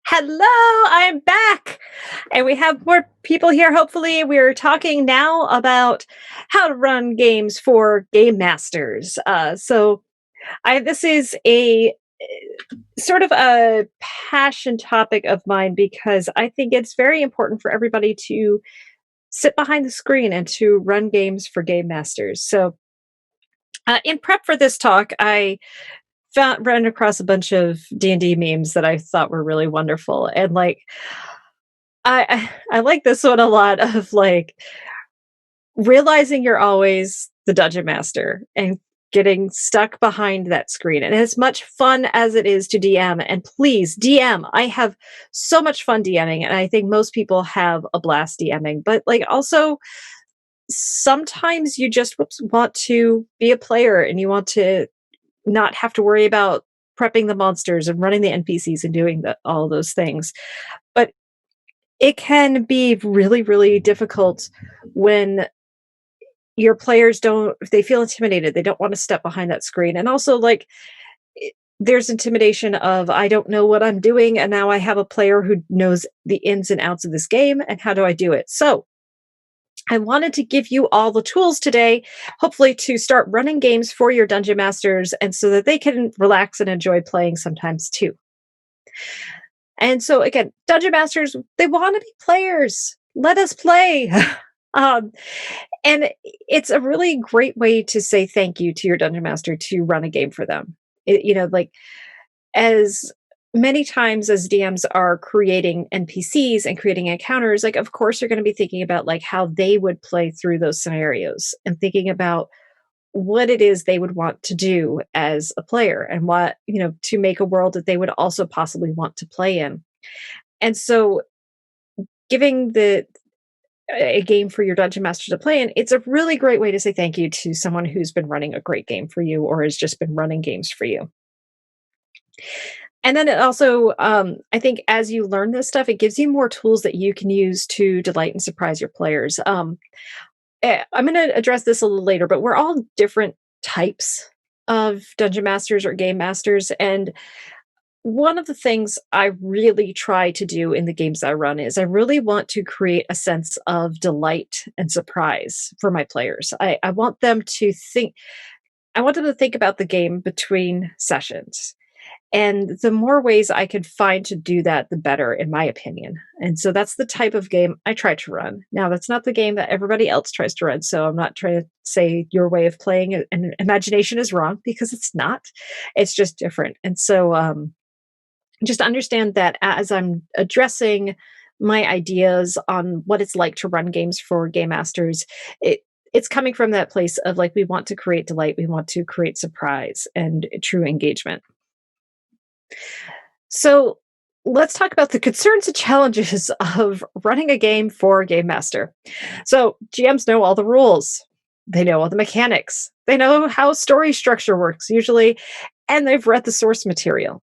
Hello, I'm back. And we have more people here. Hopefully, we're talking now about how to run games for game masters. This is a sort of a passion topic of mine because I think it's very important for everybody to sit behind the screen and to run games for game masters. In prep for this talk, I found ran across a bunch of D&D memes that I thought were really wonderful. And I like this one a lot of realizing you're always the dungeon master and getting stuck behind that screen. And as much fun as it is to DM, and please DM. I have so much fun DMing, and I think most people have a blast DMing. But also sometimes you just want to be a player and you want to not have to worry about prepping the monsters and running the NPCs and doing all those things. But it can be really, really difficult when your players don't, if they feel intimidated, they don't want to step behind that screen. And also, there's intimidation of, I don't know what I'm doing. And now I have a player who knows the ins and outs of this game. And how do I do it? So, I wanted to give you all the tools today, hopefully to start running games for your dungeon masters and so that they can relax and enjoy playing sometimes too. And so again, dungeon masters, they want to be players. Let us play. um, and it's a really great way to say thank you to your dungeon master to run a game for them. As many times as DMs are creating NPCs and creating encounters, of course you're going to be thinking about how they would play through those scenarios and thinking about what it is they would want to do as a player and what, to make a world that they would also possibly want to play in. And so giving a game for your dungeon master to play in, it's a really great way to say thank you to someone who's been running a great game for you or has just been running games for you. And then it also, I think as you learn this stuff, it gives you more tools that you can use to delight and surprise your players. I'm going to address this a little later, but we're all different types of dungeon masters or game masters. And one of the things I really try to do in the games I run is I really want to create a sense of delight and surprise for my players. I want them to think, I want them to think about the game between sessions. And the more ways I could find to do that, the better, in my opinion. And so that's the type of game I try to run. Now, that's not the game that everybody else tries to run. So I'm not trying to say your way of playing and imagination is wrong because it's not. It's just different. And so just understand that as I'm addressing my ideas on what it's like to run games for game masters, it's coming from that place of we want to create delight, we want to create surprise and true engagement. So let's talk about the concerns and challenges of running a game for a game master. So GMs know all the rules. They know all the mechanics. They know how story structure works usually, and they've read the source material.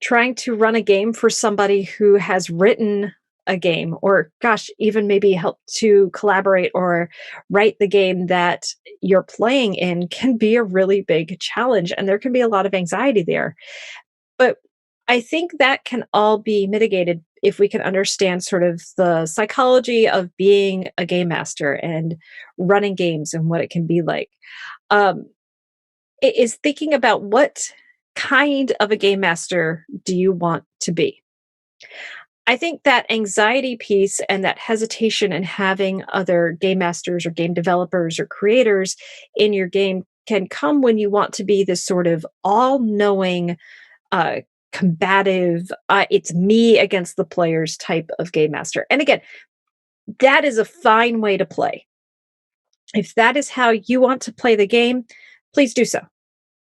Trying to run a game for somebody who has written a game or gosh, even maybe help to collaborate or write the game that you're playing in can be a really big challenge and there can be a lot of anxiety there. But I think that can all be mitigated if we can understand sort of the psychology of being a game master and running games and what it can be like. It is thinking about what kind of a game master do you want to be? I think that anxiety piece and that hesitation in having other game masters or game developers or creators in your game can come when you want to be this sort of all knowing, combative, it's me against the players type of game master. And again, that is a fine way to play. If that is how you want to play the game, please do so.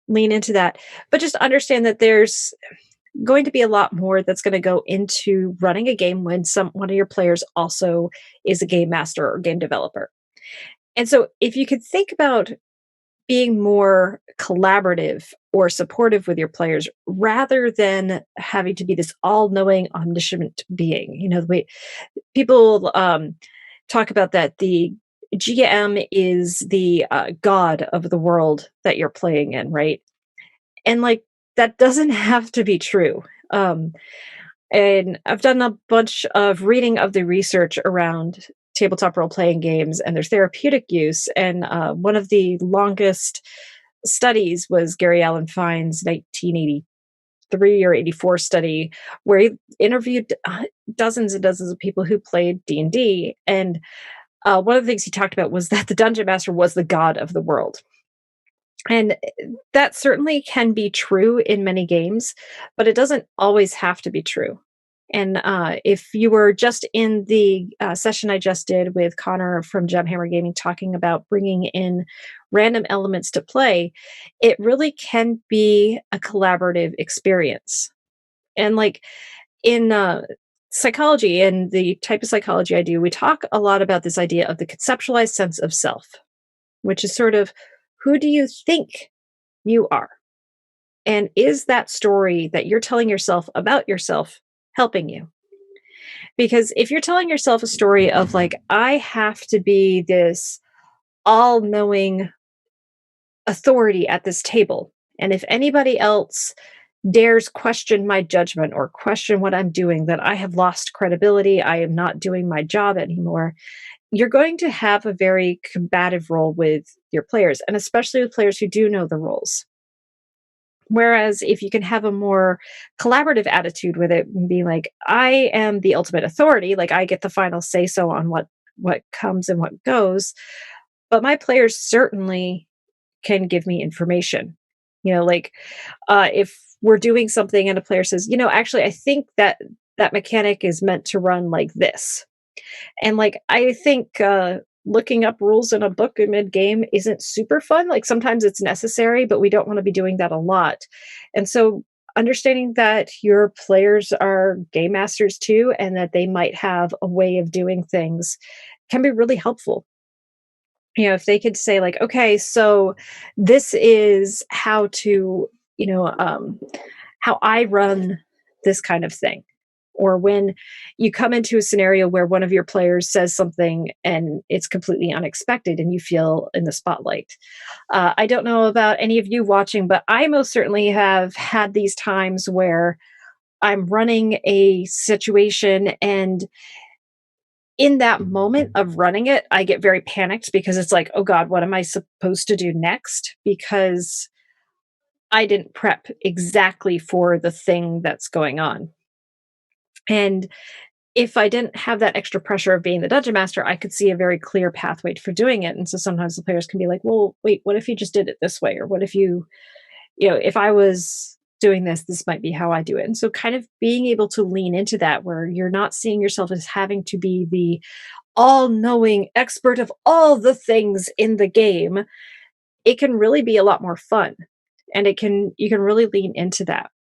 Lean into that. But just understand that there's going to be a lot more that's going to go into running a game when one of your players also is a game master or game developer. And so if you could think about being more collaborative or supportive with your players rather than having to be this all-knowing omniscient being, the way people talk about that the GM is the god of the world that you're playing in, right? And that doesn't have to be true. Um, and I've done a bunch of reading of the research around tabletop role playing games and their therapeutic use. And one of the longest studies was Gary Allen Fine's 1983 or 84 study, where he interviewed dozens and dozens of people who played D&D. And one of the things he talked about was that the dungeon master was the god of the world. And that certainly can be true in many games, but it doesn't always have to be true. And if you were just in the session I just did with Connor from Gemhammer Gaming talking about bringing in random elements to play, it really can be a collaborative experience. And like in psychology and the type of psychology I do, we talk a lot about this idea of the conceptualized sense of self, which is sort of who do you think you are? And is that story that you're telling yourself about yourself helping you? Because if you're telling yourself a story of like, I have to be this all knowing authority at this table, and if anybody else dares question my judgment or question what I'm doing, that I have lost credibility, I am not doing my job anymore, you're going to have a very combative role with your players, and especially with players who do know the roles. Whereas if you can have a more collaborative attitude with it and be like, I am the ultimate authority, like I get the final say so on what comes and what goes, but my players certainly can give me information. Like if we're doing something and a player says, actually I think that that mechanic is meant to run like this. And like I think looking up rules in a book mid game isn't super fun. Like sometimes it's necessary, but we don't want to be doing that a lot. And so understanding that your players are game masters too, and that they might have a way of doing things can be really helpful. If they could say like, okay, so this is how to, you know, um, how I run this kind of thing. Or when you come into a scenario where one of your players says something and it's completely unexpected and you feel in the spotlight. I don't know about any of you watching, but I most certainly have had these times where I'm running a situation, and in that moment of running it, I get very panicked because it's like, oh God, what am I supposed to do next? Because I didn't prep exactly for the thing that's going on. And if I didn't have that extra pressure of being the dungeon master, I could see a very clear pathway for doing it. And so sometimes the players can be like, well, wait, what if you just did it this way? Or what if if I was doing this, this might be how I do it. And so kind of being able to lean into that where you're not seeing yourself as having to be the all knowing expert of all the things in the game, it can really be a lot more fun. And you can really lean into that.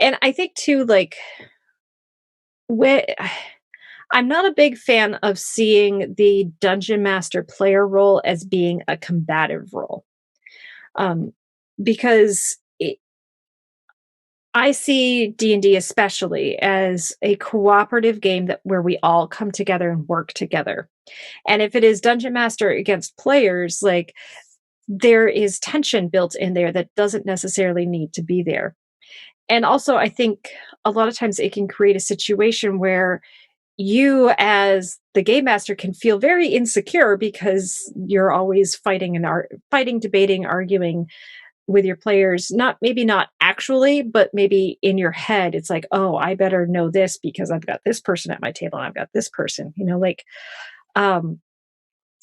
And I think too, like, when I'm not a big fan of seeing the dungeon master player role as being a combative role. Um, because I see D&D especially as a cooperative game that where we all come together and work together. And if it is dungeon master against players, like there is tension built in there that doesn't necessarily need to be there. And also I think a lot of times it can create a situation where you as the game master can feel very insecure because you're always fighting, debating, arguing with your players, not actually, but maybe in your head it's like, oh, I better know this because I've got this person at my table and I've got this person, um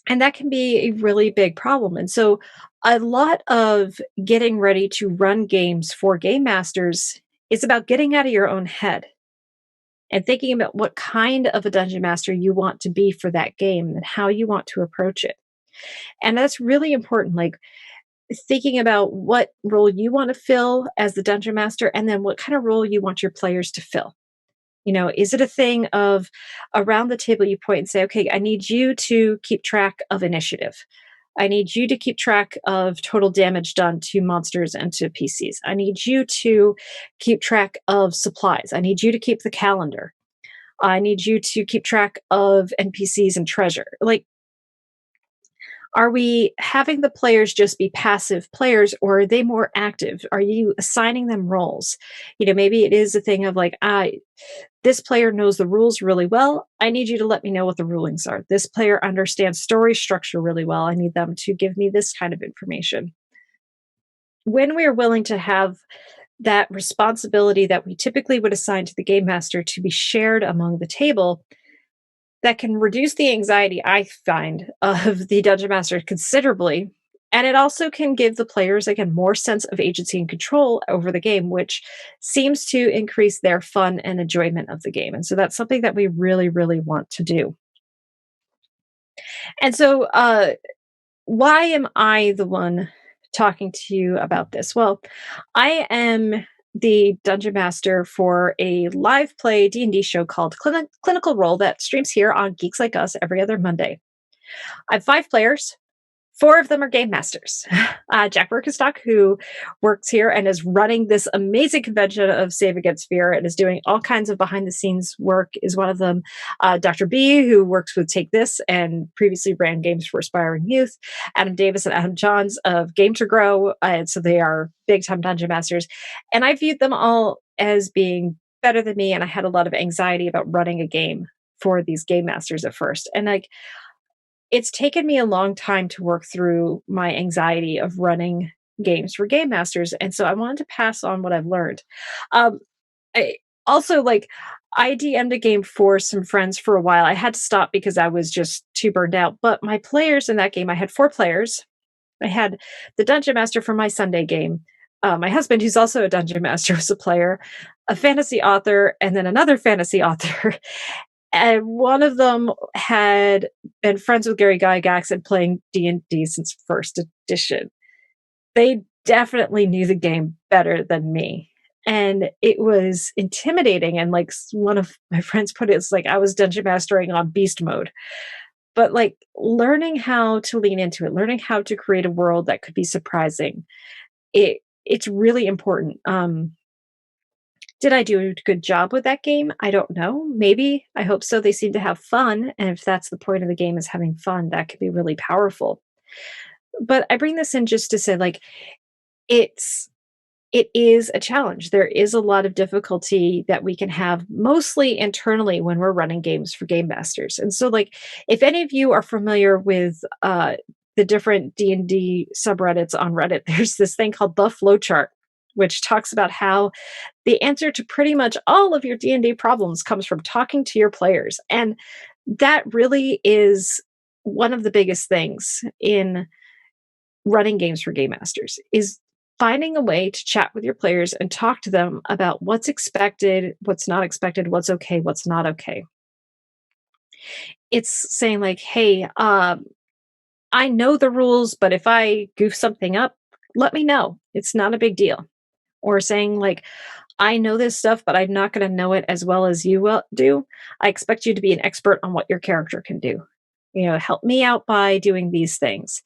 and that can be a really big problem. And so a lot of getting ready to run games for game masters is about getting out of your own head and thinking about what kind of a dungeon master you want to be for that game and how you want to approach it. And that's really important. Like thinking about what role you want to fill as the dungeon master and then what kind of role you want your players to fill. Is it a thing of around the table you point and say, okay, I need you to keep track of initiative. I need you to keep track of total damage done to monsters and to PCs. I need you to keep track of supplies. I need you to keep the calendar. I need you to keep track of NPCs and treasure. Like, Are we having the players just be passive players, or are they more active? Are you assigning them roles? Maybe it is a thing of like, this player knows the rules really well. I need you to let me know what the rulings are. This player understands story structure really well. I need them to give me this kind of information. When we are willing to have that responsibility that we typically would assign to the game master to be shared among the table, that can reduce the anxiety I find of the dungeon master considerably. And it also can give the players, again, more sense of agency and control over the game, which seems to increase their fun and enjoyment of the game. And so that's something that we really, really want to do. And so, why am I the one talking to you about this? Well, I am the dungeon master for a live play D&D show called Clinical Role that streams here on Geeks Like Us every other Monday. I have 5 players. 4 of them are game masters. Jack Birkenstock, who works here and is running this amazing convention of Save Against Fear and is doing all kinds of behind the scenes work, is one of them. Dr. B, who works with Take This and previously ran games for aspiring youth. Adam Davis and Adam Johns of Game to Grow. And so they are big time dungeon masters. And I viewed them all as being better than me. And I had a lot of anxiety about running a game for these game masters at first. And it's taken me a long time to work through my anxiety of running games for game masters, and so I wanted to pass on what I've learned. Um, I also, I DM'd a game for some friends for a while. I had to stop because I was just too burned out, but my players in that game, I had 4 players. I had the dungeon master for my Sunday game, my husband, who's also a dungeon master, was a player, a fantasy author, and then another fantasy author. And one of them had been friends with Gary Gygax and playing D&D since first edition. They definitely knew the game better than me. And it was intimidating. And one of my friends put it, it's like I was dungeon mastering on beast mode. But learning how to lean into it, learning how to create a world that could be surprising, it's really important. Did I do a good job with that game? I don't know. Maybe. I hope so. They seem to have fun. And if that's the point of the game is having fun, that could be really powerful. But I bring this in just to say, it's it is a challenge. There is a lot of difficulty that we can have mostly internally when we're running games for game masters. And so if any of you are familiar with the different D&D subreddits on Reddit, there's this thing called the flowchart, which talks about how the answer to pretty much all of your D&D problems comes from talking to your players. And that really is one of the biggest things in running games for game masters, is finding a way to chat with your players and talk to them about what's expected, what's not expected, what's okay, what's not okay. It's saying hey, I know the rules, but if I goof something up, let me know. It's not a big deal. Or saying I know this stuff, but I'm not going to know it as well as you do. I expect you to be an expert on what your character can do. Help me out by doing these things.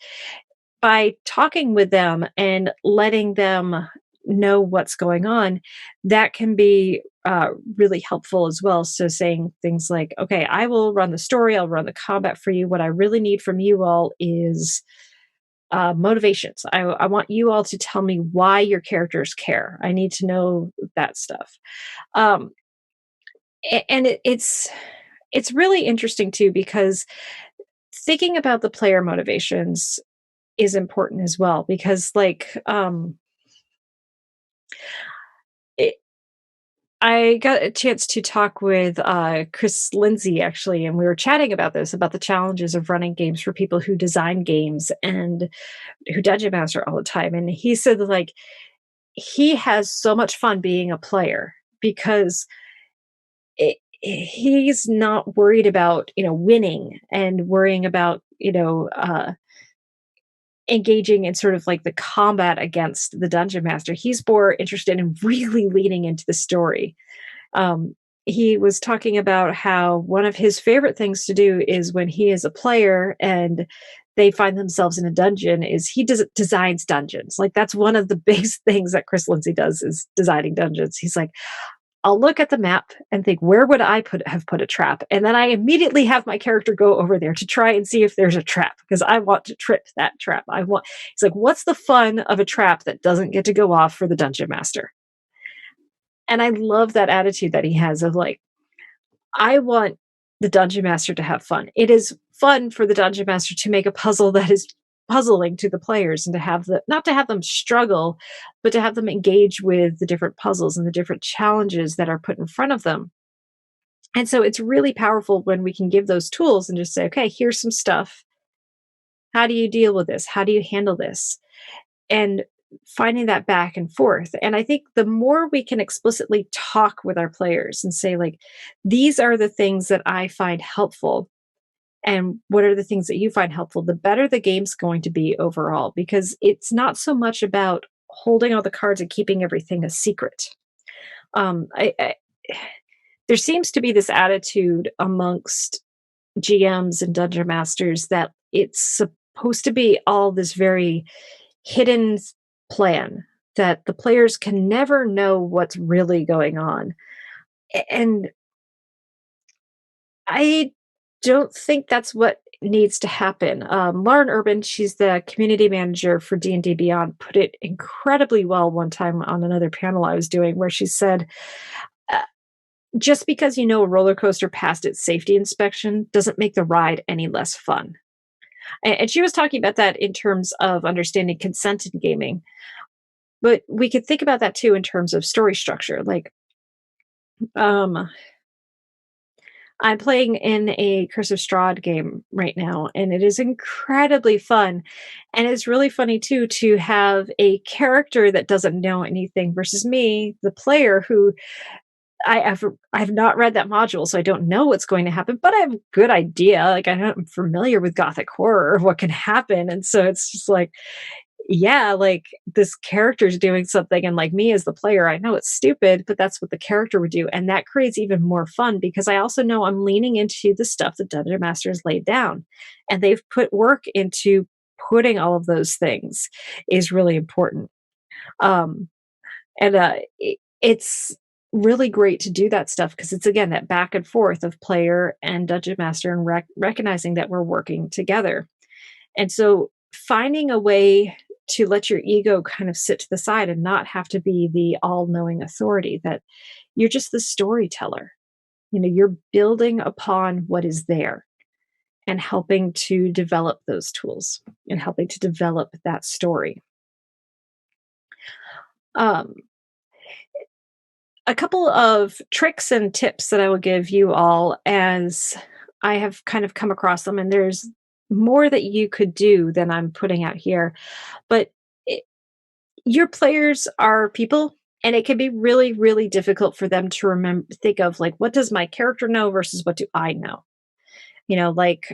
By talking with them and letting them know what's going on, that can be really helpful as well. So saying things like, okay, I will run the story, I'll run the combat for you. What I really need from you all is motivations. I want you all to tell me why your characters care. I need to know that stuff. And it's really interesting too, because thinking about the player motivations is important as well, because I got a chance to talk with Chris Lindsay, actually, and we were chatting about this, about the challenges of running games for people who design games and who dungeon master all the time. And he said he has so much fun being a player because he's not worried about winning and worrying about engaging in sort of the combat against the dungeon master. He's more interested in really leaning into the story. He was talking about how one of his favorite things to do is when he is a player and they find themselves in a dungeon, is he designs dungeons. That's one of the biggest things that Chris Lindsay does, is designing dungeons. He's like, I'll look at the map and think, where would I have put a trap? And then I immediately have my character go over there to try and see if there's a trap because I want to trip that trap. It's like, what's the fun of a trap that doesn't get to go off for the dungeon master? And I love that attitude that he has of like, I want the dungeon master to have fun. It is fun for the dungeon master to make a puzzle that is puzzling to the players and to have the not to have them struggle, but to have them engage with the different puzzles and the different challenges that are put in front of them. And so it's really powerful when we can give those tools and just say, okay, here's some stuff. How do you deal with this? How do you handle this? And finding that back and forth. And I think the more we can explicitly talk with our players and say, like, these are the things that I find helpful, and what are the things that you find helpful, the better the game's going to be overall, because it's not so much about holding all the cards and keeping everything a secret. I there seems to be this attitude amongst GMs and dungeon masters that it's supposed to be all this very hidden plan that the players can never know what's really going on. And I don't think that's what needs to happen. Lauren Urban, she's the community manager for D&D Beyond, put it incredibly well one time on another panel I was doing, where she said, uh, just because you know a roller coaster passed its safety inspection doesn't make the ride any less fun. And she was talking about that in terms of understanding consent in gaming. But we could think about that too in terms of story structure. Like, um, I'm playing in a Curse of Strahd game right now, and it is incredibly fun. And it's really funny too to have a character that doesn't know anything versus me, the player, who I've not read that module, so I don't know what's going to happen, but I have a good idea. Like I'm familiar with Gothic horror, what can happen, and so it's just like, yeah, like this character's doing something, and like me as the player, I know it's stupid, but that's what the character would do, and that creates even more fun because I also know I'm leaning into the stuff that Dungeon Masters laid down, and they've put work into putting all of those things is really important. Um, and it's really great to do that stuff because it's again that back and forth of player and dungeon master and recognizing that we're working together. And so finding a way to let your ego kind of sit to the side and not have to be the all-knowing authority, that you're just the storyteller. You know, you're building upon what is there and helping to develop those tools and helping to develop that story. Um, a couple of tricks and tips that I will give you all as I have kind of come across them, and there's more that you could do than I'm putting out here. But it, your players are people, and it can be really, really difficult for them to remember, think of like, what does my character know versus what do I know? You know, like,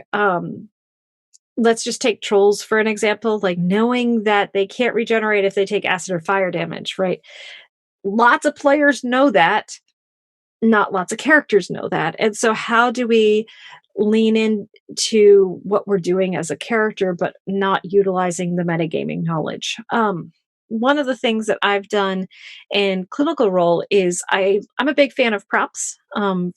let's just take trolls for an example, like knowing that they can't regenerate if they take acid or fire damage, right? Lots of players know that, not lots of characters know that. And so how do we lean into what we're doing as a character, but not utilizing the metagaming knowledge? One of the things that I've done in clinical role is I'm a big fan of props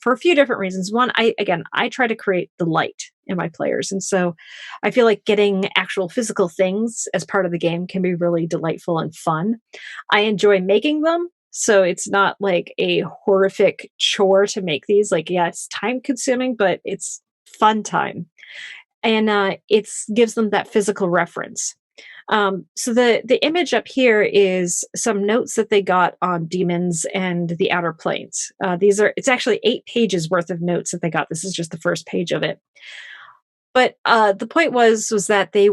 for a few different reasons. One, I try to create delight in my players, and so I feel like getting actual physical things as part of the game can be really delightful and fun. I enjoy making them, so it's not like a horrific chore to make these. Like, yeah, it's time consuming, but it's fun time. And it gives them that physical reference. So the image up here is some notes that they got on demons and the outer planes. It's actually 8 pages worth of notes that they got. This is just the first page of it. But the point was that they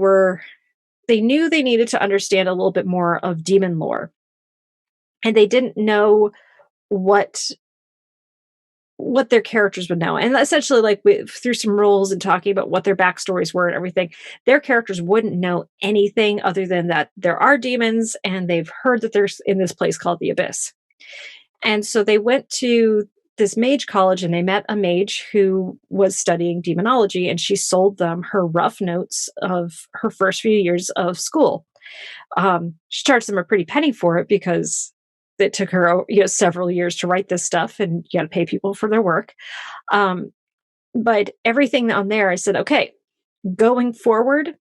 knew they needed to understand a little bit more of demon lore, and they didn't know what their characters would know. And essentially, like through some rules and talking about what their backstories were and everything, their characters wouldn't know anything other than that there are demons and they've heard that there's in this place called the Abyss. And so they went to this mage college and they met a mage who was studying demonology, and she sold them her rough notes of her first few years of school. She charged them a pretty penny for it because it took her, several years to write this stuff, and you got to pay people for their work. Um, but everything on there, I said, okay, going forward,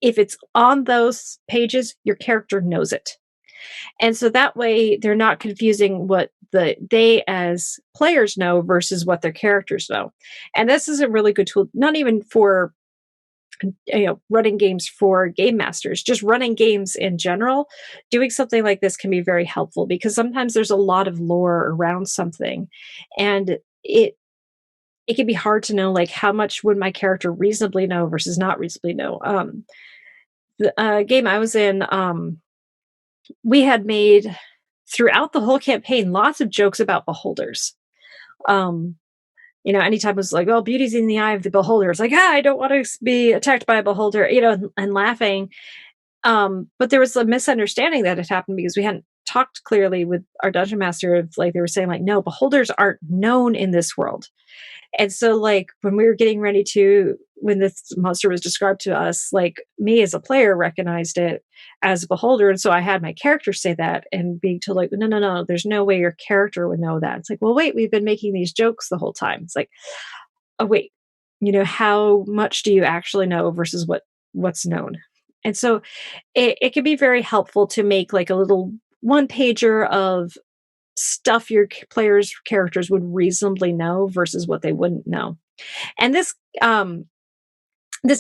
if it's on those pages, your character knows it. And so that way they're not confusing what they as players know versus what their characters know. And this is a really good tool, not even for running games for game masters, just running games in general. Doing something like this can be very helpful because sometimes there's a lot of lore around something, and it can be hard to know, like, how much would my character reasonably know versus not reasonably know. The game I was in, we had made throughout the whole campaign lots of jokes about beholders. Um, anytime it was like, "Oh, beauty's in the eye of the beholder." It's like, "Ah, I don't want to be attacked by a beholder," and laughing. But there was a misunderstanding that had happened because we hadn't talked clearly with our dungeon master. Of like, they were saying like, "No, beholders aren't known in this world." And so, like, when we were getting ready to, when this monster was described to us, like, me as a player recognized it as a beholder. And so I had my character say that and being told, like, no, no, no, there's no way your character would know that. It's like, well, wait, we've been making these jokes the whole time. It's like, oh, wait, how much do you actually know versus what's known? And so it can be very helpful to make like a little one pager of stuff your players' characters would reasonably know versus what they wouldn't know. And this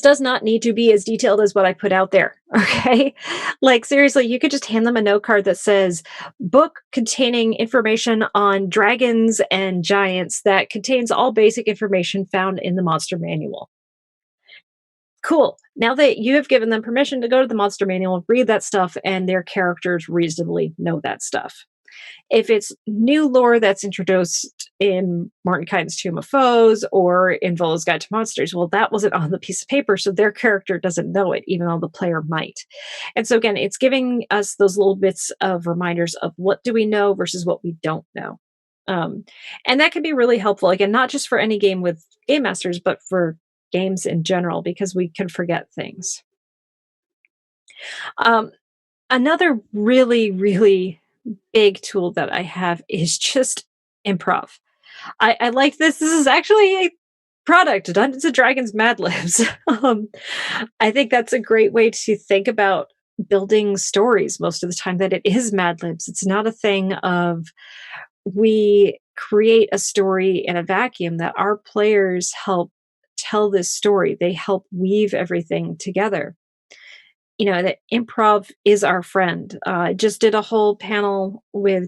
does not need to be as detailed as what I put out there. Okay. Like, seriously, you could just hand them a note card that says book containing information on dragons and giants that contains all basic information found in the monster manual. Cool. Now that you have given them permission to go to the monster manual, read that stuff, and their characters reasonably know that stuff. If it's new lore that's introduced in Martin Kyne's Tomb of Foes or in Volo's Guide to Monsters, well, that wasn't on the piece of paper, so their character doesn't know it, even though the player might. And so, again, it's giving us those little bits of reminders of what do we know versus what we don't know. Um, and that can be really helpful, again, not just for any game with game masters, but for games in general, because we can forget things. Um, Another really, really big tool that I have is just improv. I like this. This is actually a product, Dungeons and Dragons Mad Libs. I think that's a great way to think about building stories most of the time, that it is Mad Libs. It's not a thing of we create a story in a vacuum, that our players help tell this story. They help weave everything together. That improv is our friend. I just did a whole panel with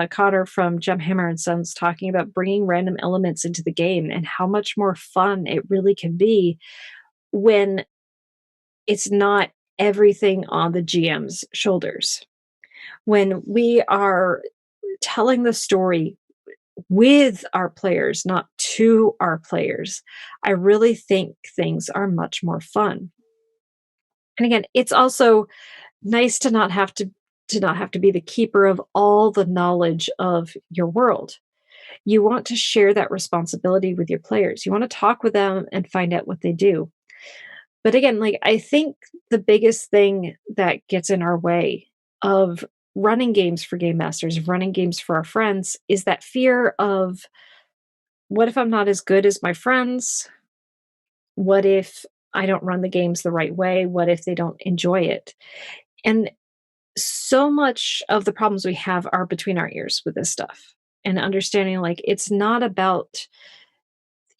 Cotter from Jem Hammer and Sons, talking about bringing random elements into the game and how much more fun it really can be when it's not everything on the GM's shoulders. When we are telling the story with our players, not to our players, I really think things are much more fun. And again, it's also nice to not have to be the keeper of all the knowledge of your world. You want to share that responsibility with your players. You want to talk with them and find out what they do. But again, like, I think the biggest thing that gets in our way of running games for game masters, of running games for our friends, is that fear of, what if I'm not as good as my friends? What if I don't run the games the right way? What if they don't enjoy it? And so much of the problems we have are between our ears with this stuff, and understanding, like, it's not about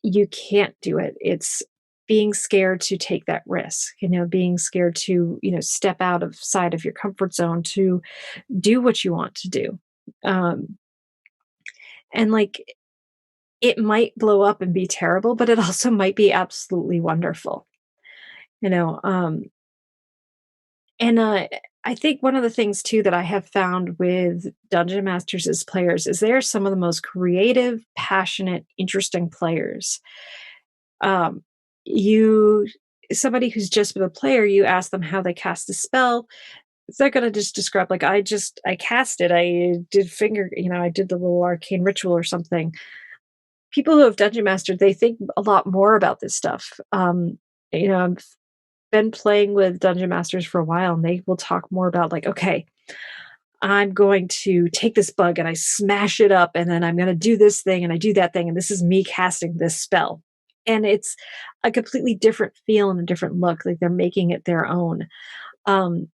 you can't do it. It's being scared to take that risk, being scared to, step out of side of your comfort zone to do what you want to do. Um, and like, it might blow up and be terrible, but it also might be absolutely wonderful, you know. And I think one of the things too that I have found with dungeon masters as players is they're some of the most creative, passionate, interesting players. Um, you Somebody who's just been a player, you ask them how they cast a spell, they're gonna just describe, like, I cast it, I did I did the little arcane ritual or something. People who have dungeon mastered, they think a lot more about this stuff. I've been playing with dungeon masters for a while, and they will talk more about, like, okay, I'm going to take this bug and I smash it up, and then I'm going to do this thing and I do that thing. And this is me casting this spell. And it's a completely different feel and a different look. Like they're making it their own. Um,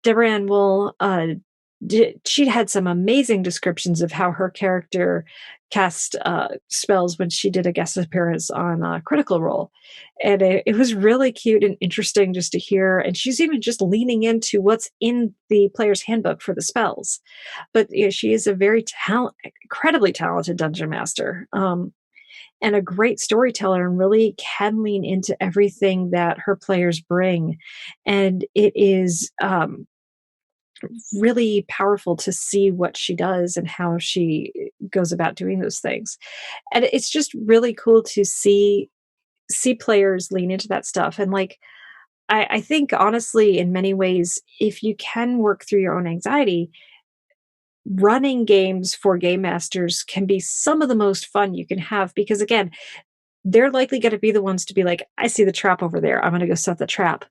Deborah Ann Wool, she had some amazing descriptions of how her character cast spells when she did a guest appearance on Critical Role. And it was really cute and interesting just to hear. And she's even just leaning into what's in the player's handbook for the spells. But she is a very incredibly talented dungeon master. And a great storyteller and really can lean into everything that her players bring. And it is really powerful to see what she does and how she goes about doing those things. And it's just really cool to see players lean into that stuff. And like I think honestly, in many ways, if you can work through your own anxiety, running games for game masters can be some of the most fun you can have because again, they're likely gonna be the ones to be like, "I see the trap over there. I'm gonna go set the trap.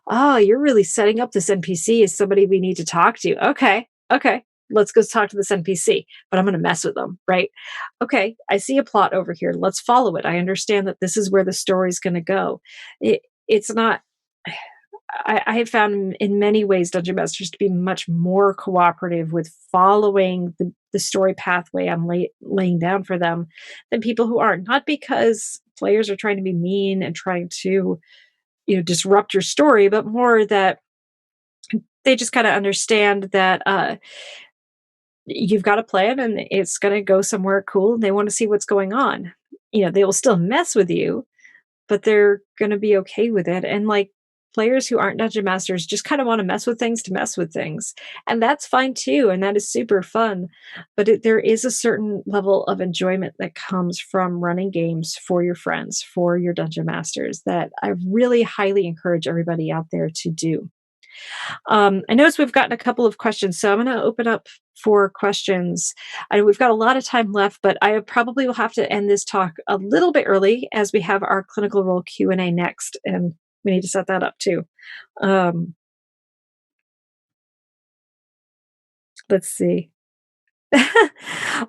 Oh, you're really setting up this NPC as somebody we need to talk to. Okay, okay, let's go talk to this NPC, but I'm gonna mess with them, right? Okay, I see a plot over here. Let's follow it. I understand that this is where the story's gonna go." It's not I have found in many ways Dungeon Masters to be much more cooperative with following the story pathway I'm laying down for them than people who aren't. Not because players are trying to be mean and trying to, disrupt your story, but more that they just kind of understand that you've got a plan and it's going to go somewhere cool and they want to see what's going on. They will still mess with you, but they're gonna be okay with it, and, like, players who aren't dungeon masters just kinda wanna mess with things to mess with things, and that's fine too, and that is super fun, but there is a certain level of enjoyment that comes from running games for your friends, for your dungeon masters that I really highly encourage everybody out there to do. I notice we've gotten a couple of questions, so I'm going to open up for questions. We've got a lot of time left, but I probably will have to end this talk a little bit early as we have our clinical role Q&A next, and we need to set that up too. Um, let's see.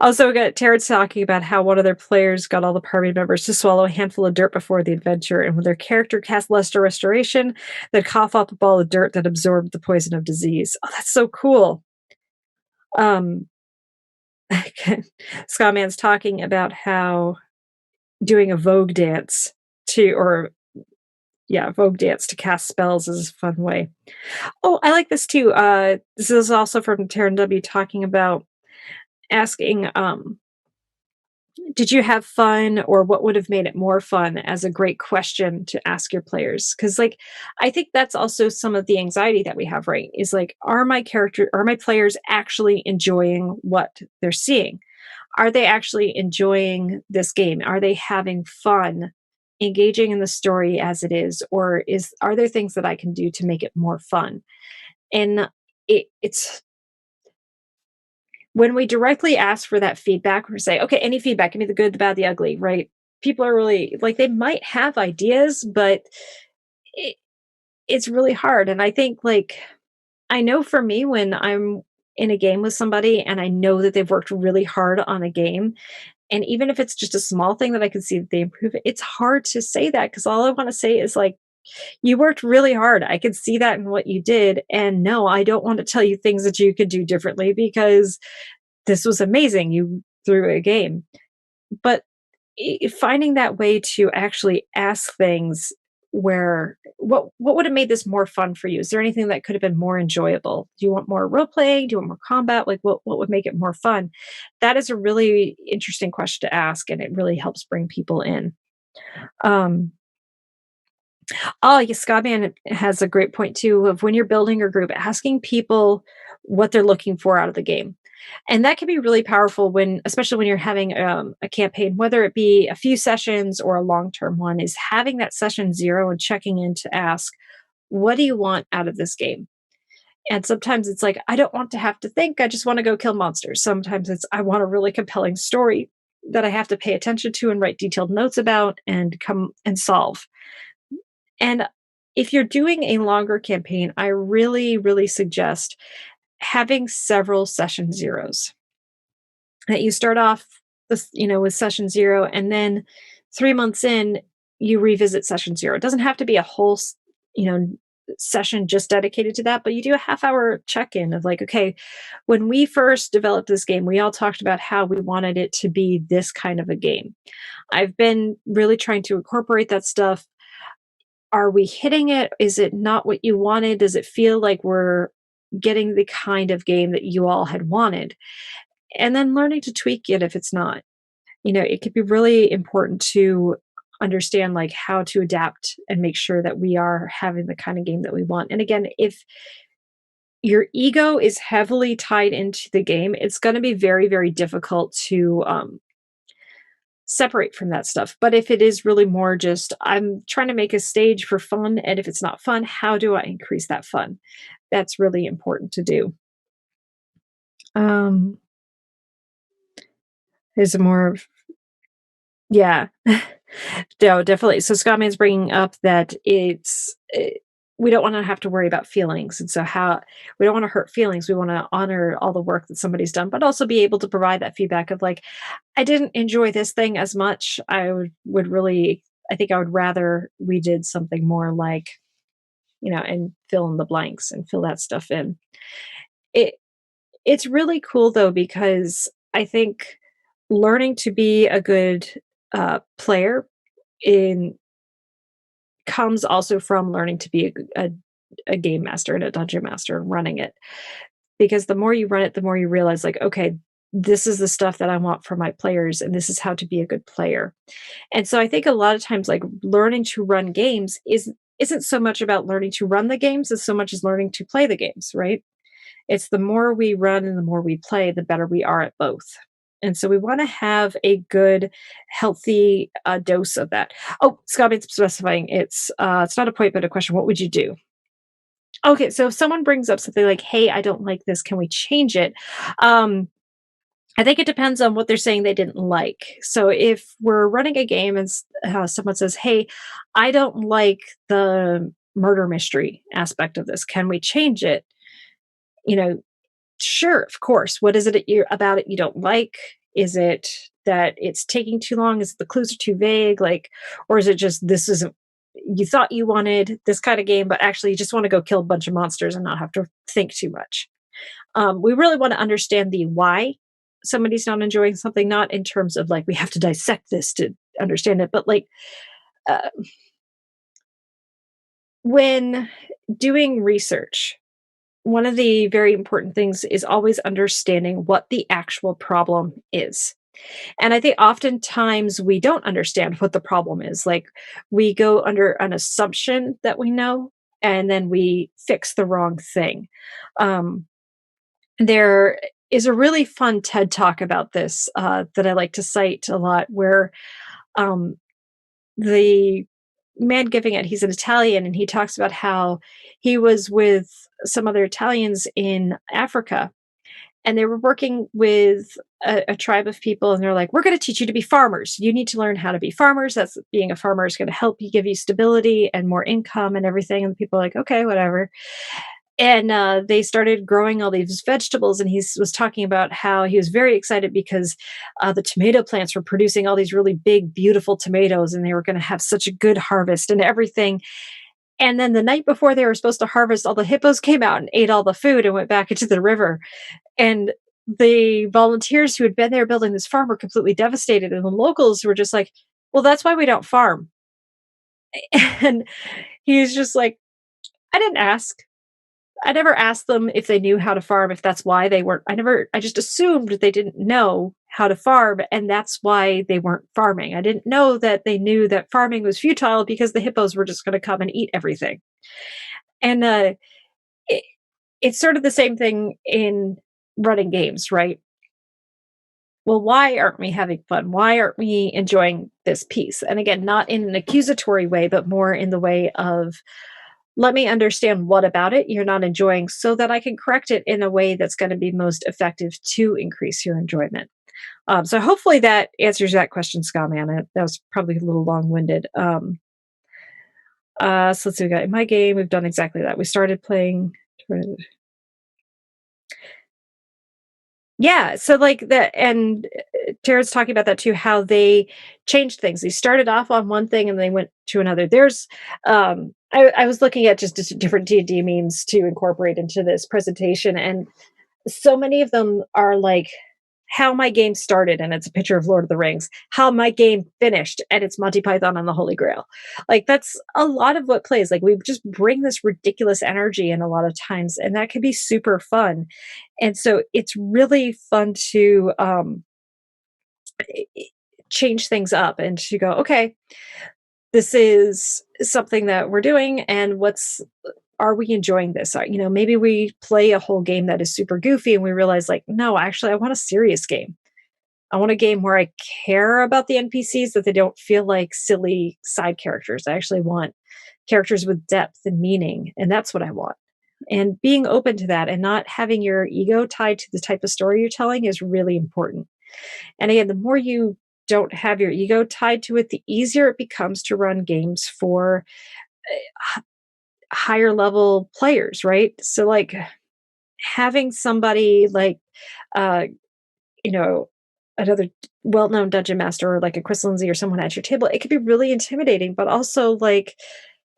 Also, we got Terrence talking about how one of their players got all the party members to swallow a handful of dirt before the adventure, and when their character cast Luster Restoration, they'd cough up a ball of dirt that absorbed the poison of disease. Oh, that's so cool. Um, Scottman's talking about how doing a Vogue dance or yeah, Vogue dance to cast spells is a fun way. Oh, I like this too. This is also from Taryn W talking about asking, did you have fun or what would have made it more fun as a great question to ask your players? Because like I think that's also some of the anxiety that we have, right? Is like, are my players actually enjoying what they're seeing? Are they actually enjoying this game? Are they having fun engaging in the story as it is? Or are there things that I can do to make it more fun? And it's when we directly ask for that feedback, we say, okay, any feedback, give me the good, the bad, the ugly, right? People are really like, they might have ideas, but it, it's really hard. And I think, like, I know for me, when I'm in a game with somebody and I know that they've worked really hard on a game, and even if it's just a small thing that I can see that they improve, it's hard to say that because all I want to say is like, you worked really hard. I could see that in what you did. And no, I don't want to tell you things that you could do differently because this was amazing. You threw a game. But finding that way to actually ask things where what would have made this more fun for you? Is there anything that could have been more enjoyable? Do you want more role playing? Do you want more combat? Like what would make it more fun? That is a really interesting question to ask, and it really helps bring people in. Um, Oh, yeah, Scotman has a great point too of when you're building your group, asking people what they're looking for out of the game. And that can be really powerful when, especially when you're having a campaign, whether it be a few sessions or a long term one, is having that session zero and checking in to ask, what do you want out of this game? And sometimes it's like, I don't want to have to think, I just want to go kill monsters. Sometimes it's, I want a really compelling story that I have to pay attention to and write detailed notes about and come and solve. And if you're doing a longer campaign, I really, really suggest having several session zeros that you start off this, with session zero, and then 3 months in, you revisit session zero. It doesn't have to be a whole, you know, session just dedicated to that, but you do a half hour check in of like, okay, when we first developed this game, we all talked about how we wanted it to be this kind of a game. I've been really trying to incorporate that stuff. Are we hitting it? Is it not what you wanted? Does it feel like we're getting the kind of game that you all had wanted? And then learning to tweak it if it's not. It could be really important to understand like how to adapt and make sure that we are having the kind of game that we want. And again, if your ego is heavily tied into the game, it's going to be very, very difficult to separate from that stuff. But if it is really more just, I'm trying to make a stage for fun, and if it's not fun, how do I increase that fun? That's really important to do. Um, is more of, yeah. No, definitely. So Scottman's bringing up that we don't want to have to worry about feelings, and so how we don't want to hurt feelings. We want to honor all the work that somebody's done, but also be able to provide that feedback of like, I didn't enjoy this thing as much. I would really. I think I would rather we did something more like, and fill in the blanks and fill that stuff in. It it's really cool though because I think learning to be a good player in comes also from learning to be a game master and a dungeon master and running it. Because the more you run it, the more you realize, like, okay, this is the stuff that I want for my players, and this is how to be a good player. And so I think a lot of times, like learning to run games isn't so much about learning to run the games as so much as learning to play the games, right? It's the more we run and the more we play, the better we are at both. And so we want to have a good, healthy dose of that. Oh, Scott is specifying it's not a point, but a question. What would you do? Okay, so if someone brings up something like, "Hey, I don't like this. Can we change it?" Um, I think it depends on what they're saying they didn't like. So if we're running a game and someone says, "Hey, I don't like the murder mystery aspect of this. Can we change it?" You know, Sure, of course. What is it about it you don't like? Is it that it's taking too long? Is it the clues are too vague? Like, or is it just this isn't you thought you wanted this kind of game, but actually you just want to go kill a bunch of monsters and not have to think too much. We really want to understand the why somebody's not enjoying something, not in terms of like we have to dissect this to understand it, but like uh, when doing research, one of the very important things is always understanding what the actual problem is. And I think oftentimes we don't understand what the problem is. Like we go under an assumption that we know, and then we fix the wrong thing. Um, there is a really fun TED talk about this that I like to cite a lot, where um, the man giving it, he's an Italian, and he talks about how he was with some other Italians in Africa, and they were working with a tribe of people, and they're like, we're going to teach you to be farmers. You need to learn how to be farmers. That's being a farmer is going to help you, give you stability and more income and everything. And the people are like, okay, whatever. And they started growing all these vegetables, and he was talking about how he was very excited because the tomato plants were producing all these really big beautiful tomatoes, and they were going to have such a good harvest and everything. And then the night before they were supposed to harvest, all the hippos came out and ate all the food and went back into the river. And the volunteers who had been there building this farm were completely devastated, and the locals were just like, well, that's why we don't farm. And he was just like, I didn't ask. I never asked them if they knew how to farm, if that's why they weren't. I just assumed they didn't know how to farm, and that's why they weren't farming. I didn't know that they knew that farming was futile because the hippos were just going to come and eat everything. And it, it's sort of the same thing in running games, right? Well, why aren't we having fun? Why aren't we enjoying this piece? And again, not in an accusatory way, but more in the way of, let me understand what about it you're not enjoying so that I can correct it in a way that's going to be most effective to increase your enjoyment. So hopefully that answers that question, Scott Man. That was probably a little long winded. So let's see. We got in my game. We've done exactly that. We started playing. Yeah, so, like, and Jared's talking about that too, how they changed things. They started off on one thing and they went to another. I was looking at just different D&D memes to incorporate into this presentation, and so many of them are like how my game started and it's a picture of Lord of the Rings, how my game finished and it's Monty Python and the Holy Grail. Like that's a lot of what plays. Like we just bring this ridiculous energy in a lot of times and that can be super fun. And so it's really fun to i- i- change things up and to go, okay, this is something that we're doing and what's are we enjoying this? Maybe we play a whole game that is super goofy and we realize like, no, actually I want a serious game. I want a game where I care about the NPCs, that they don't feel like silly side characters. I actually want characters with depth and meaning, and that's what I want. And being open to that and not having your ego tied to the type of story you're telling is really important. And again, the more you don't have your ego tied to it, the easier it becomes to run games for higher level players, right? So, like, having somebody like, uh, you know, another well-known dungeon master or like a Chris Lindsay or someone at your table, it could be really intimidating, but also like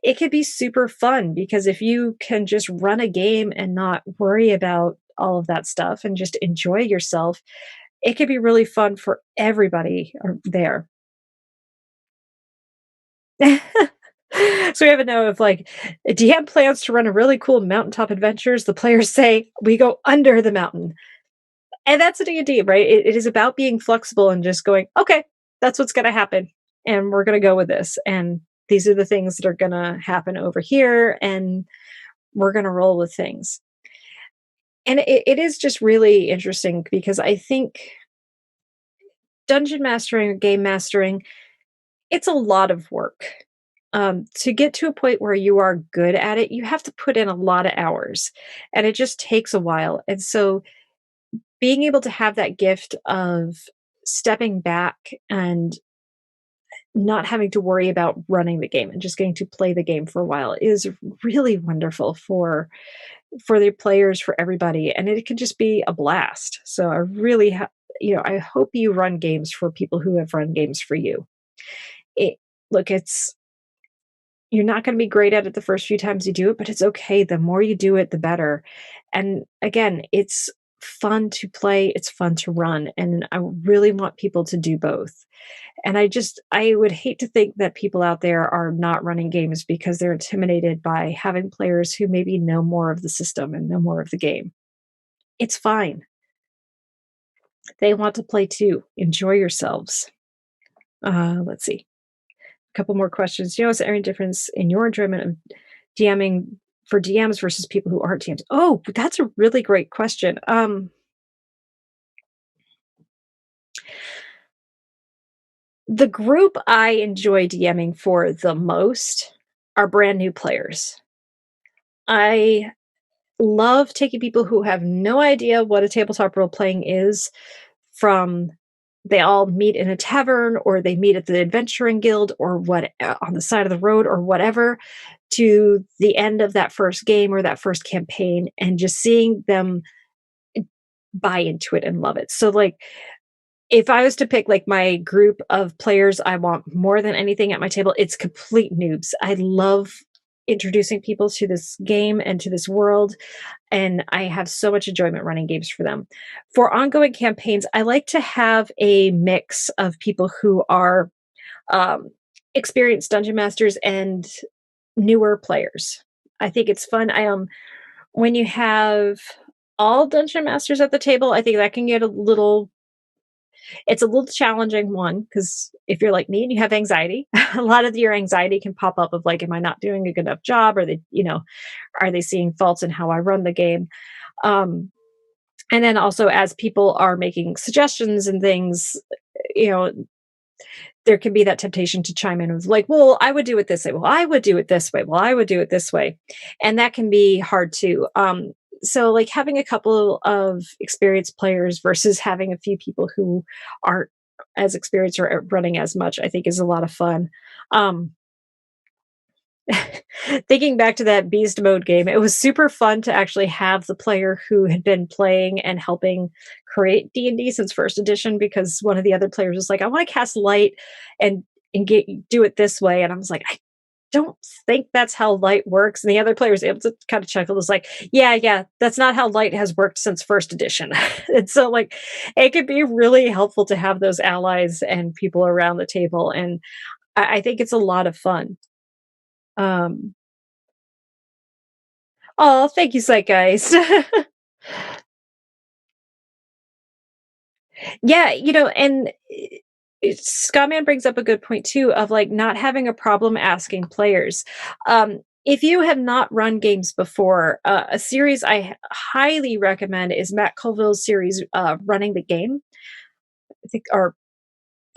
it could be super fun because if you can just run a game and not worry about all of that stuff and just enjoy yourself, it could be really fun for everybody there. So we have a note of like, do you have plans to run a really cool mountaintop adventures? The players say we go under the mountain. And that's a D&D, right? It is about being flexible and just going, okay, that's what's going to happen. And we're going to go with this. And these are the things that are going to happen over here. And we're going to roll with things. And it is just really interesting because I think dungeon mastering or game mastering, it's a lot of work. To get to a point where you are good at it, you have to put in a lot of hours and it just takes a while. And so being able to have that gift of stepping back and not having to worry about running the game and just getting to play the game for a while is really wonderful for the players, for everybody, and it can just be a blast. So I really I hope you run games for people who have run games for you. It Look, it's you're not going to be great at it the first few times you do it, but it's okay. The more you do it, the better. And again, it's fun to play, it's fun to run, and I really want people to do both. And I would hate to think that people out there are not running games because they're intimidated by having players who maybe know more of the system and know more of the game. It's fine. They want to play too. Enjoy yourselves. Let's see. A couple more questions. Do you know, is there any difference in your enjoyment of DMing for DMs versus people who aren't DMs? Oh, that's a really great question. The group I enjoy DMing for the most are brand new players. I love taking people who have no idea what a tabletop role playing is from they all meet in a tavern or they meet at the adventuring guild or what on the side of the road or whatever to the end of that first game or that first campaign and just seeing them buy into it and love it. So like if I was to pick like my group of players I want more than anything at my table, it's complete noobs. I love introducing people to this game and to this world, and I have so much enjoyment running games for them. For ongoing campaigns, I like to have a mix of people who are um, experienced dungeon masters and newer players. I think it's fun. I When you have all dungeon masters at the table, I think that can get a little it's a little challenging one because if you're like me and you have anxiety, a lot of your anxiety can pop up of like, am I not doing a good enough job? Are they seeing faults in how I run the game? Um, and then also as people are making suggestions and things, you know, there can be that temptation to chime in with like, well, I would do it this way. Well, I would do it this way. Well, I would do it this way. And that can be hard too. So like having a couple of experienced players versus having a few people who aren't as experienced or running as much, I think is a lot of fun. Um, Thinking back to that beast mode game, it was super fun to actually have the player who had been playing and helping create D&D since first edition, because one of the other players was like, "I wanna cast light and do it this way," and I was like, "I don't think that's how light works," and the other player was able to kinda chuckle, was like, "Yeah, yeah, that's not how light has worked since first edition." And so, like, it could be really helpful to have those allies and people around the table, and I think it's a lot of fun. Um Oh, thank you, Zeitgeist. Yeah, and Scottman brings up a good point too of like not having a problem asking players. If you have not run games before, a series highly recommend is Matt Colville's series, Running the Game.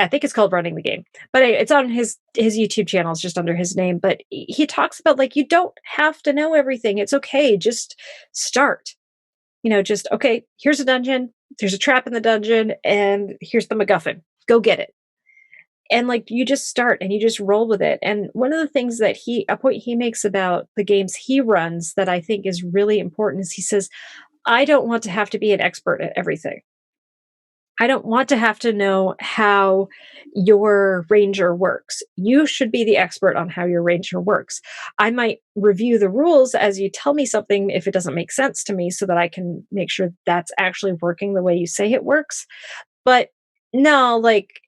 I think it's called Running the Game, but it's on his YouTube channel. It's just under his name. But he talks about like you don't have to know everything. It's okay. Just start. Just, okay, here's a dungeon, there's a trap in the dungeon, and here's the MacGuffin. Go get it. And like you just start and you just roll with it. And one of the things that a point he makes about the games he runs that I think is really important is he says, I don't want to have to be an expert at everything. I don't want to have to know how your ranger works. You should be the expert on how your ranger works. I might review the rules as you tell me something if it doesn't make sense to me so that I can make sure that's actually working the way you say it works. But no, like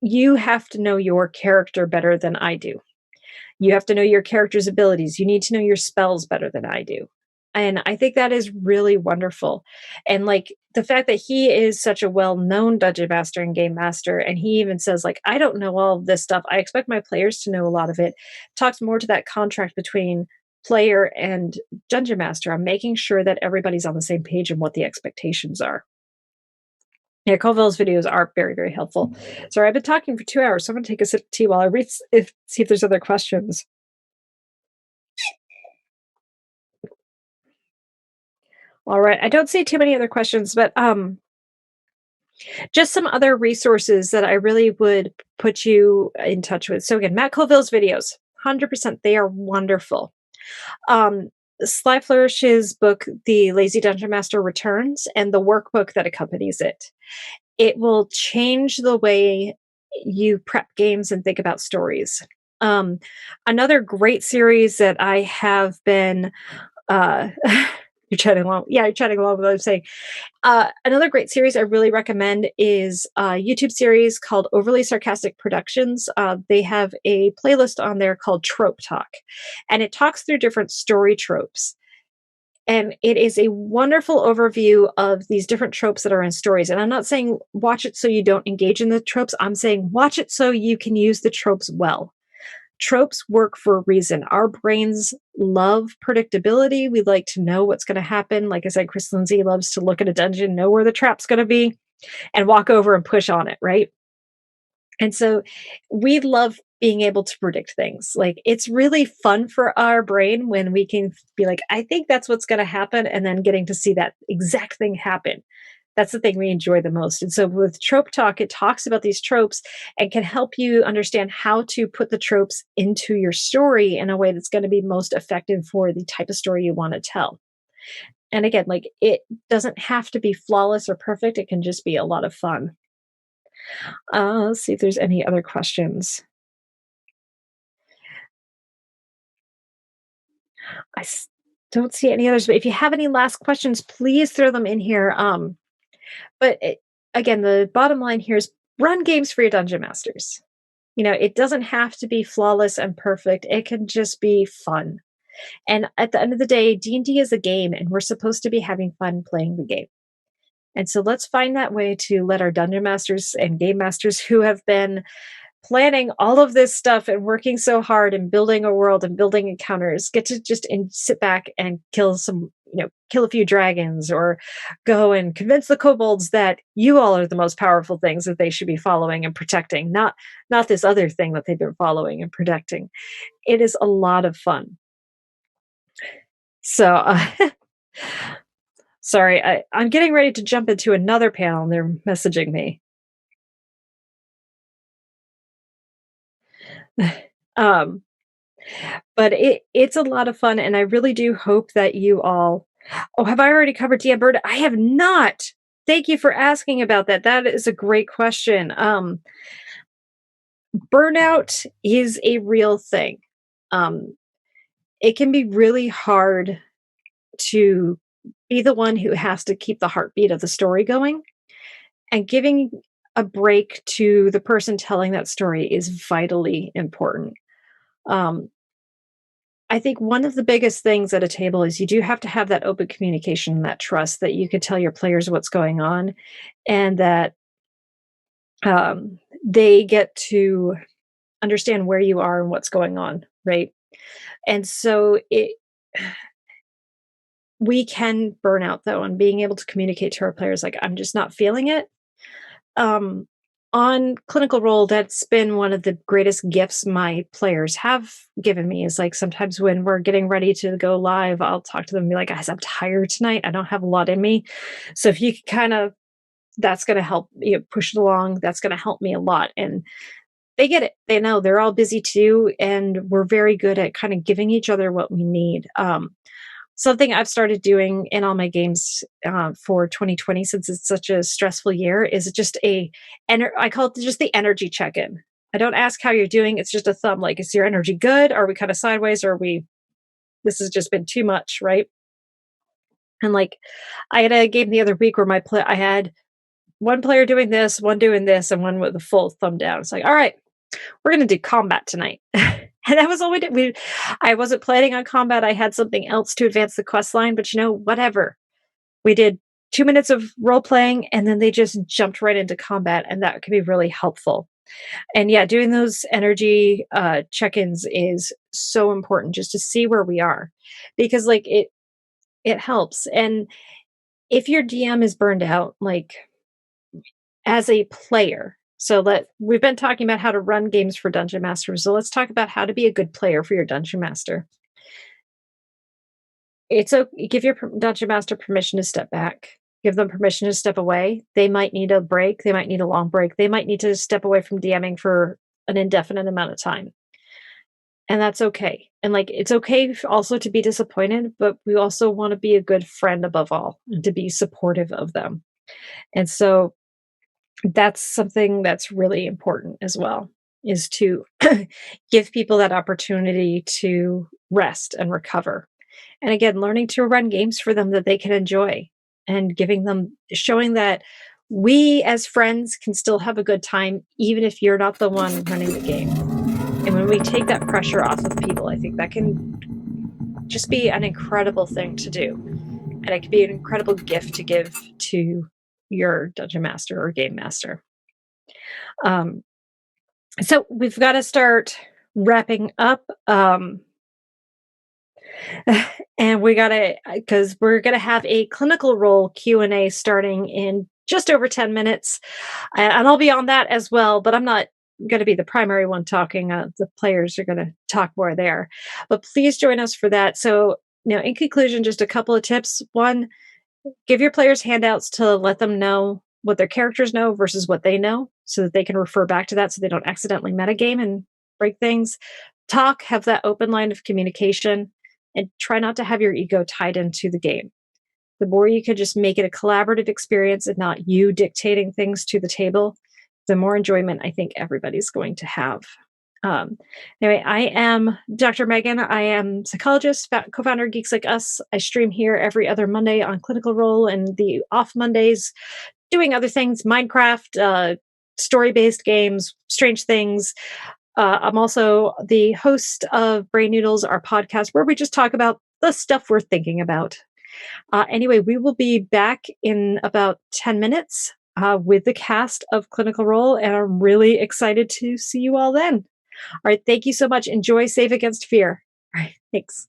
you have to know your character better than I do. You have to know your character's abilities. You need to know your spells better than I do. And I think that is really wonderful. And like the fact that he is such a well-known dungeon master and game master, and he even says, like, I don't know all of this stuff. I expect my players to know a lot of it. Talks more to that contract between player and dungeon master. I'm making sure that everybody's on the same page and what the expectations are. Yeah, Colville's videos are very, very helpful. Sorry, I've been talking for 2 hours, so I'm gonna take a sip of tea while I read see if there's other questions. All right. I don't see too many other questions, but just some other resources that I really would put you in touch with. So again, Matt Colville's videos, 100%, they are wonderful. Um, Sly Flourish's book, The Lazy Dungeon Master Returns, and the workbook that accompanies it. It will change the way you prep games and think about stories. Um, Another great series that I have been you're chatting along. Yeah, you're chatting along with what I'm saying. Another great series I really recommend is a YouTube series called Overly Sarcastic Productions. They have a playlist on there called Trope Talk, and it talks through different story tropes. And it is a wonderful overview of these different tropes that are in stories. And I'm not saying watch it so you don't engage in the tropes. I'm saying watch it so you can use the tropes well. Tropes work for a reason. Our brains love predictability. We like to know what's going to happen. Like I said, Chris Lindsay loves to look at a dungeon, know where the trap's going to be, and walk over and push on it, right? And so we love being able to predict things. Like it's really fun for our brain when we can be like, I think that's what's going to happen, and then getting to see that exact thing happen. That's the thing we enjoy the most. And so with Trope Talk, it talks about these tropes and can help you understand how to put the tropes into your story in a way that's going to be most effective for the type of story you want to tell. And again, like it doesn't have to be flawless or perfect, it can just be a lot of fun. Let's see if there's any other questions. Don't see any others, but if you have any last questions, please throw them in here. But again, the bottom line here is run games for your dungeon masters. It doesn't have to be flawless and perfect. It can just be fun. And at the end of the day, D&D is a game, and we're supposed to be having fun playing the game. And so let's find that way to let our dungeon masters and game masters who have been planning all of this stuff and working so hard and building a world and building encounters get to just sit back and kill a few dragons, or go and convince the kobolds that you all are the most powerful things that they should be following and protecting, not this other thing that they've been following and protecting. It is a lot of fun. So sorry, I'm getting ready to jump into another panel and they're messaging me. um But it's a lot of fun, and I really do hope that you all Oh, have I already covered DM Bird? I have not. Thank you for asking about that. That is a great question. Burnout is a real thing. Um, it can be really hard to be the one who has to keep the heartbeat of the story going, and giving a break to the person telling that story is vitally important. Um, I think one of the biggest things at a table is you do have to have that open communication and that trust that you can tell your players what's going on, and that they get to understand where you are and what's going on, right? And so we can burn out though, and being able to communicate to our players like, I'm just not feeling it. Um, on Clinical Role, that's been one of the greatest gifts my players have given me is like sometimes when we're getting ready to go live, I'll talk to them and be like, guys, I'm tired tonight. I don't have a lot in me. So if you could kind of, that's going to help you know, push it along. That's going to help me a lot. And they get it. They know they're all busy too. And we're very good at kind of giving each other what we need. Something I've started doing in all my games for 2020, since it's such a stressful year, is just I call it just the energy check-in. I don't ask how you're doing. It's just a thumb. Like, is your energy good? Are we kind of sideways? Or are we? This has just been too much, right? And like, I had a game the other week where I had one player doing this, one doing this, and one with a full thumb down. It's like, all right, we're gonna do combat tonight. And that was all we did. I wasn't planning on combat. I had something else to advance the quest line, but you know, whatever. We did 2 minutes of role playing and then they just jumped right into combat, and that can be really helpful. And yeah, doing those energy check-ins is so important just to see where we are, because like it helps. And if your DM is burned out, like as a player, so we've been talking about how to run games for dungeon masters, so let's talk about how to be a good player for your dungeon master. Give your dungeon master permission to step back. Give them permission to step away. They might need a break. They might need a long break. They might need to step away from DMing for an indefinite amount of time. And that's okay. And like, it's okay also to be disappointed, but we also want to be a good friend above all and to be supportive of them. And so that's something that's really important as well, is to give people that opportunity to rest and recover. And again, learning to run games for them that they can enjoy, and giving them showing that we as friends can still have a good time even if you're not the one running the game. And when we take that pressure off of people, I think that can just be an incredible thing to do. And it can be an incredible gift to give to your dungeon master or game master. Um, so we've got to start wrapping up. And we gotta because we're gonna have a Clinical Role Q&A starting in just over 10 minutes. And I'll be on that as well, but I'm not gonna be the primary one talking. The players are gonna talk more there. But please join us for that. So, you know, in conclusion, just a couple of tips. One, give your players handouts to let them know what their characters know versus what they know, so that they can refer back to that so they don't accidentally metagame and break things. Have that open line of communication, and try not to have your ego tied into the game. The more you can just make it a collaborative experience and not you dictating things to the table, the more enjoyment I think everybody's going to have. Um, anyway, I am Dr. Megan. I am psychologist, co-founder of Geeks Like Us. I stream here every other Monday on Clinical Role, and the off Mondays doing other things, Minecraft, story-based games, strange things. I'm also the host of Brain Noodles, our podcast, where we just talk about the stuff we're thinking about. Anyway, we will be back in about 10 minutes with the cast of Clinical Role, and I'm really excited to see you all then. All right, thank you so much. Enjoy Safe Against Fear. All right, thanks.